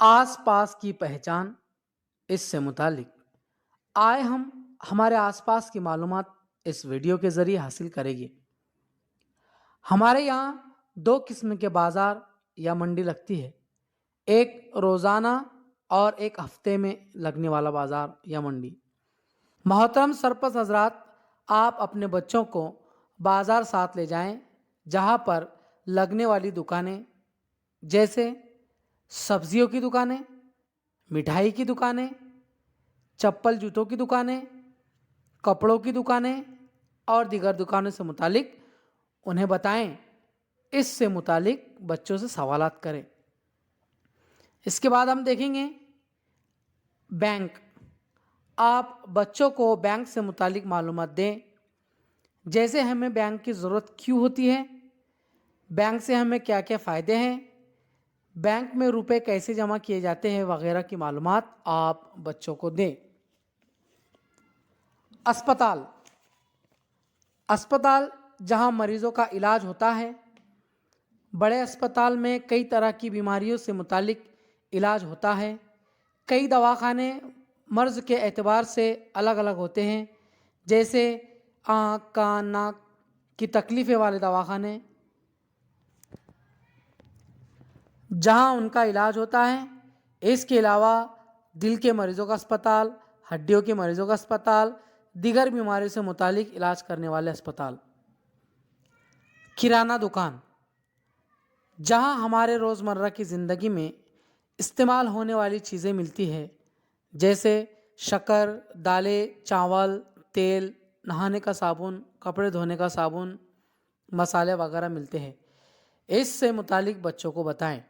आस पास की पहचान इससे मुतालिक आए हम हमारे आसपास की मालूमात इस वीडियो के ज़रिए हासिल करेंगे। हमारे यहाँ दो किस्म के बाज़ार या मंडी लगती है। एक रोज़ाना और एक हफ्ते में लगने वाला बाज़ार या मंडी। मोहतरम सरपंच हजरात, आप अपने बच्चों को बाज़ार साथ ले जाएं, जहाँ पर लगने वाली दुकानें जैसे सब्जियों की दुकानें, मिठाई की दुकानें, चप्पल जूतों की दुकानें, कपड़ों की दुकानें और दीगर दुकानों से मुतालिक उन्हें बताएं। इससे मुतालिक बच्चों से सवालात करें। इसके बाद हम देखेंगे बैंक। आप बच्चों को बैंक से मुतालिक मालूमात दें, जैसे हमें बैंक की ज़रूरत क्यों होती है, बैंक से हमें क्या क्या फ़ायदे हैं, बैंक में रुपए कैसे जमा किए जाते हैं वगैरह की मालूमात आप बच्चों को दें। अस्पताल। अस्पताल जहां मरीजों का इलाज होता है। बड़े अस्पताल में कई तरह की बीमारियों से मुतालिक इलाज होता है। कई दवाखाने मर्ज़ के एतबार से अलग अलग होते हैं, जैसे आँख कान नाक की तकलीफ़ें वाले दवाखाने जहां उनका इलाज होता है। इसके अलावा दिल के मरीज़ों का अस्पताल, हड्डियों के मरीज़ों का अस्पताल, दीगर बीमारियों से मुतालिक इलाज करने वाले अस्पताल। किराना दुकान, जहां हमारे रोज़मर्रा की ज़िंदगी में इस्तेमाल होने वाली चीज़ें मिलती है, जैसे शक्कर, दालें, चावल, तेल, नहाने का साबुन, कपड़े धोने का साबुन, मसाले वगैरह मिलते हैं। इससे मुतालिक बच्चों को बताएं।